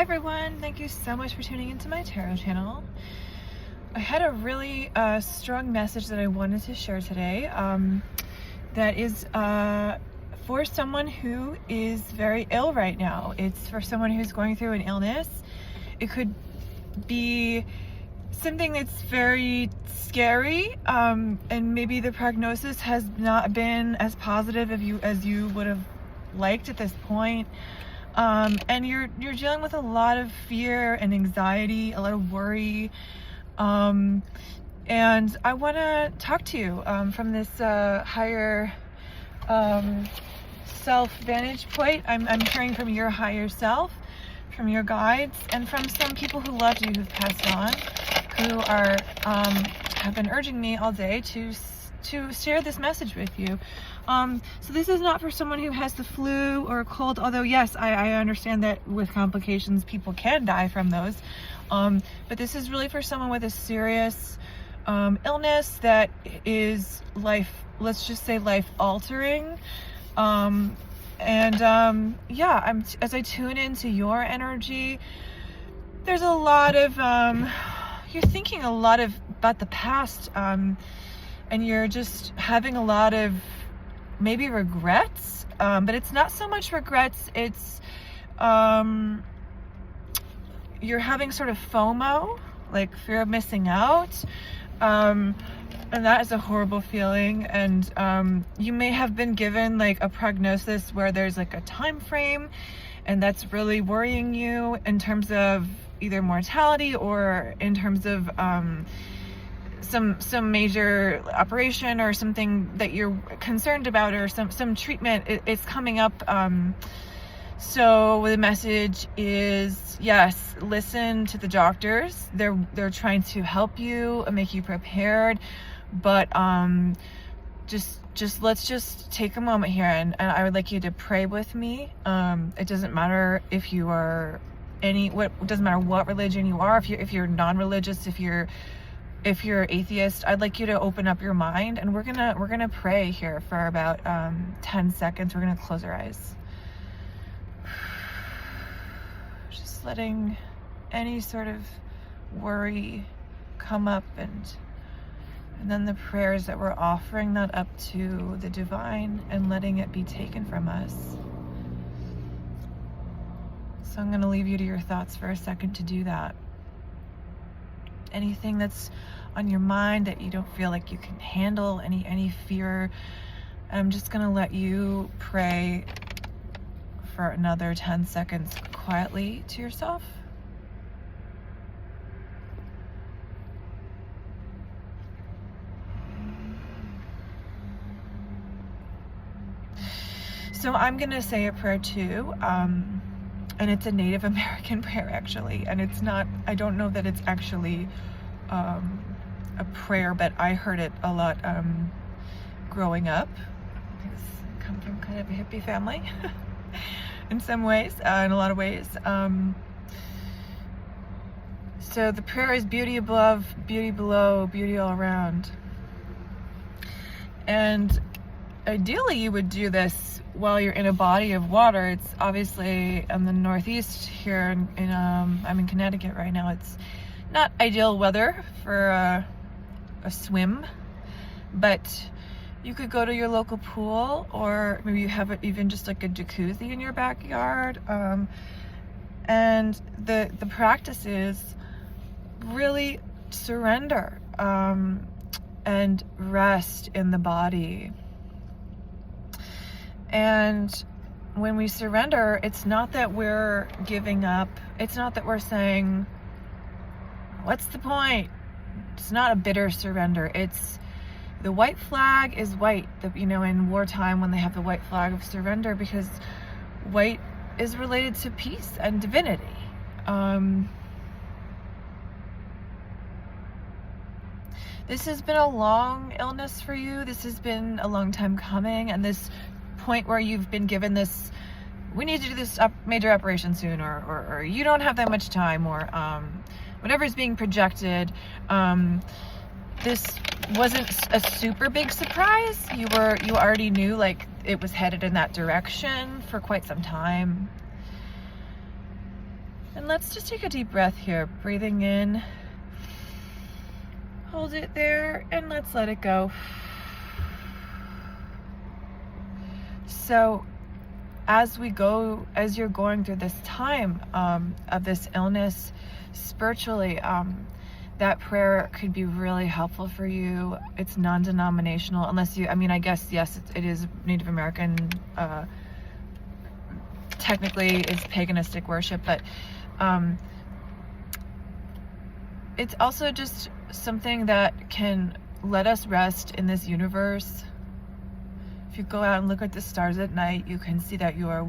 everyone, thank you so much for tuning into my tarot channel. I had a really strong message that I wanted to share today that is for someone who is very ill right now. It's for someone who's going through an illness. It could be something that's very scary, and maybe the prognosis has not been as positive as you would have liked at this point. And you're dealing with a lot of fear and anxiety, a lot of worry, and I want to talk to you from this higher self vantage point. I'm hearing from your higher self, from your guides, and from some people who loved you who've passed on, who are have been urging me all day to share this message with you. So this is not for someone who has the flu or a cold, although yes, I understand that with complications people can die from those, but this is really for someone with a serious illness that is let's just say life altering. Yeah, as I tune into your energy, there's a lot of you're thinking a lot about the past, and you're just having a lot of maybe regrets, but it's not so much regrets, it's you're having sort of FOMO, like fear of missing out, and that is a horrible feeling. And you may have been given like a prognosis where there's like a time frame, and that's really worrying you in terms of either mortality or in terms of some major operation or something that you're concerned about, or some treatment it's coming up. So the message is, yes, listen to the doctors. They're trying to help you and make you prepared, but let's just take a moment here, and I would like you to pray with me. It doesn't matter if you are it doesn't matter what religion you are, if you're non-religious, if you're atheist. I'd like you to open up your mind, and we're gonna pray here for about 10 seconds. We're gonna close our eyes, just letting any sort of worry come up, and then the prayers that we're offering that up to the divine and letting it be taken from us. So I'm gonna leave you to your thoughts for a second to do that. Anything that's on your mind that you don't feel like you can handle, any fear, I'm just gonna let you pray for another 10 seconds quietly to yourself. So I'm gonna say a prayer too, and it's a Native American prayer actually, and I don't know that it's actually a prayer, but I heard it a lot growing up, because I come from kind of a hippie family in some ways, in a lot of ways. So the prayer is beauty above, beauty below, beauty all around. And ideally you would do this while you're in a body of water. It's obviously in the Northeast here I'm in Connecticut right now. It's not ideal weather for a swim, but you could go to your local pool, or maybe you have even just like a jacuzzi in your backyard. And the practice is really surrender and rest in the body. And when we surrender, it's not that we're giving up. It's not that we're saying, what's the point? It's not a bitter surrender. It's the white flag is white, in wartime when they have the white flag of surrender, because white is related to peace and divinity. This has been a long illness for you. This has been a long time coming, and this point where you've been given this, we need to do this major operation soon, or you don't have that much time, or whatever is being projected. This wasn't a super big surprise. You already knew like it was headed in that direction for quite some time. And let's just take a deep breath here. Breathing in, hold it there, and let's let it go. So as you're going through this time of this illness spiritually, that prayer could be really helpful for you. It's non-denominational, unless I guess, yes, it is Native American, technically it's paganistic worship, but it's also just something that can let us rest in this universe. If you go out and look at the stars at night, you can see that you are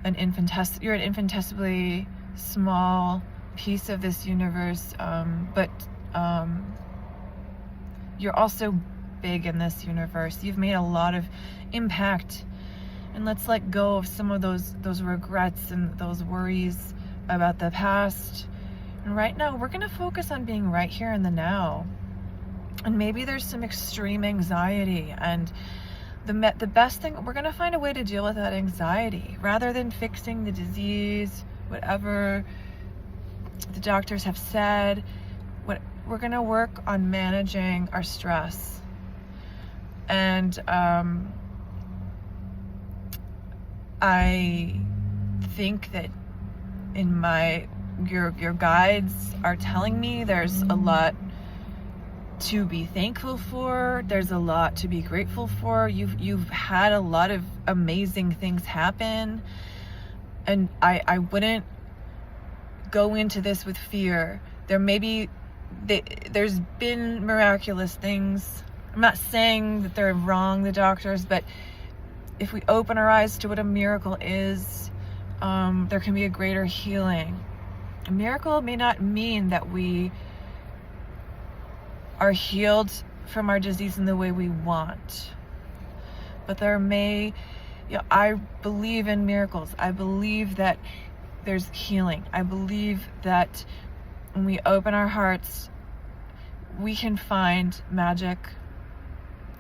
an infinitesimally small piece of this universe, but you're also big in this universe. You've made a lot of impact, and let's let go of some of those regrets and those worries about the past. And right now, we're gonna focus on being right here in the now. And maybe there's some extreme anxiety, and the best thing, we're gonna find a way to deal with that anxiety rather than fixing the disease, whatever the doctors have said. We're gonna work on managing our stress. And I think that your guides are telling me there's a lot to be thankful for. There's a lot to be grateful for. You've had a lot of amazing things happen, and I wouldn't go into this with fear. There's been miraculous things. I'm not saying that they're wrong, the doctors, but if we open our eyes to what a miracle is, there can be a greater healing. A miracle may not mean that we are healed from our disease in the way we want, but I believe in miracles. I believe that there's healing. I believe that when we open our hearts, we can find magic.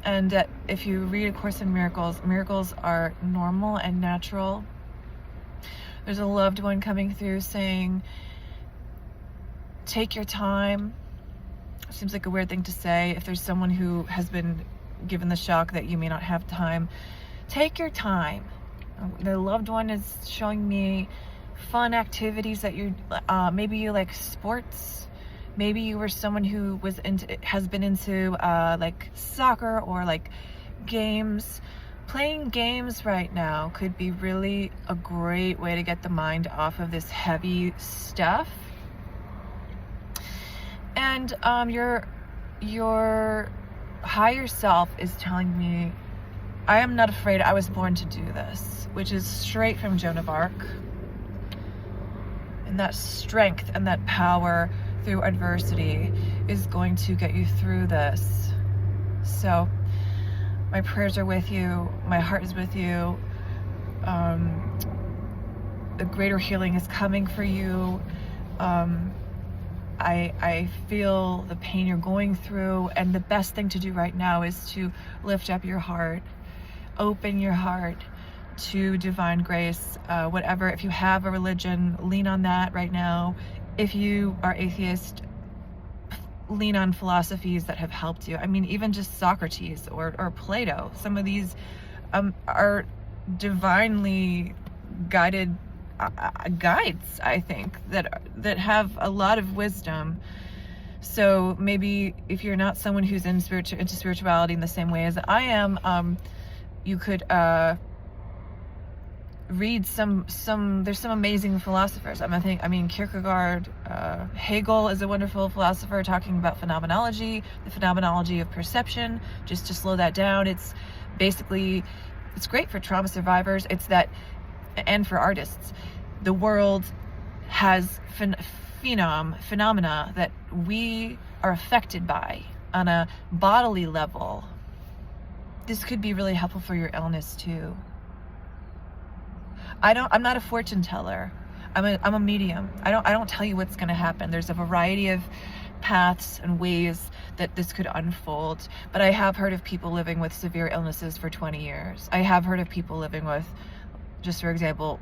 And that if you read A Course in Miracles, miracles are normal and natural. There's a loved one coming through saying, take your time. Seems like a weird thing to say. If there's someone who has been given the shock that you may not have time, take your time. The loved one is showing me fun activities that maybe you like sports. Maybe you were someone who has been into like soccer or like games. Playing games right now could be really a great way to get the mind off of this heavy stuff. And your higher self is telling me, I am not afraid. I was born to do this, which is straight from Joan of Arc. And that strength and that power through adversity is going to get you through this. So my prayers are with you. My heart is with you. The greater healing is coming for you. I feel the pain you're going through, and the best thing to do right now is to lift up your heart, open your heart to divine grace. Whatever, if you have a religion, lean on that right now. If you are atheist, lean on philosophies that have helped you. I mean, even just Socrates or Plato. Some of these are divinely guided guides, I think, that have a lot of wisdom. So maybe if you're not someone who's into spirituality in the same way as I am, you could read some there's some amazing philosophers. Kierkegaard, Hegel is a wonderful philosopher talking about phenomenology, the phenomenology of perception. Just to slow that down, it's great for trauma survivors. And for artists. The world has phenomena that we are affected by on a bodily level. This could be really helpful for your illness too. I'm not a fortune teller. I'm a medium. I don't tell you what's going to happen. There's a variety of paths and ways that this could unfold. But I have heard of people living with severe illnesses for 20 years. I have heard of people living with, just for example,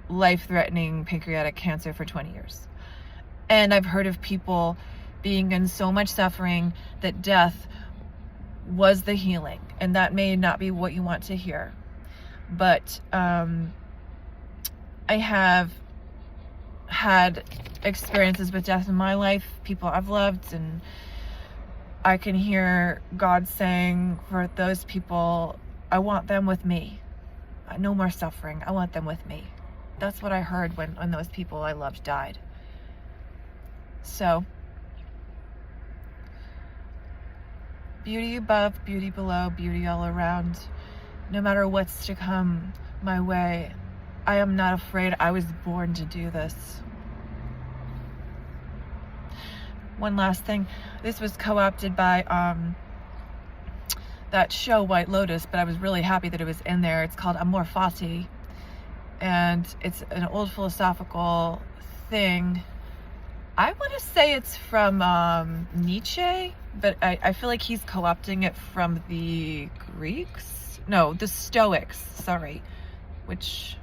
life-threatening pancreatic cancer for 20 years. And I've heard of people being in so much suffering that death was the healing. And that may not be what you want to hear. But I have had experiences with death in my life, people I've loved, and I can hear God saying for those people, I want them with me. No more suffering. I want them with me. That's what I heard when those people I loved died. So, beauty above, beauty below, beauty all around. No matter what's to come my way, I am not afraid. I was born to do this. One last thing. This was co-opted by that show White Lotus, but I was really happy that it was in there. It's called Amor Fati, and it's an old philosophical thing. I want to say it's from Nietzsche, but I feel like he's co-opting it from the Greeks. No, the Stoics, sorry. Which,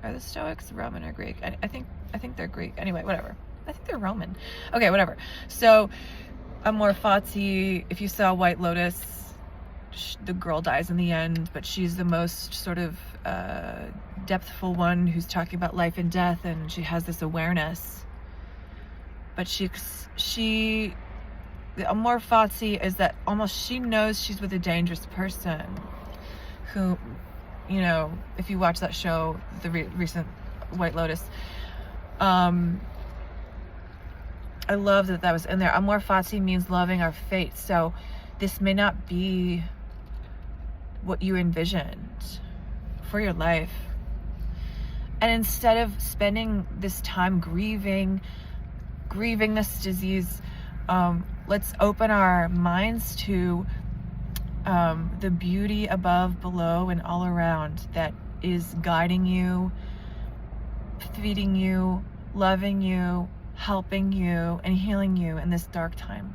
are the Stoics Roman or Greek? I think they're Greek. Anyway, whatever. I think they're Roman. Okay, whatever. So, Amor Fati, if you saw White Lotus, the girl dies in the end, but she's the most sort of depthful one who's talking about life and death, and she has this awareness. But the Amor Fati is that almost she knows she's with a dangerous person who, you know, if you watch that show, the recent White Lotus, I love that was in there. Amor Fati means loving our fate. So this may not be what you envisioned for your life. And instead of spending this time grieving this disease, let's open our minds to the beauty above, below, and all around that is guiding you, feeding you, loving you, helping you, and healing you in this dark time.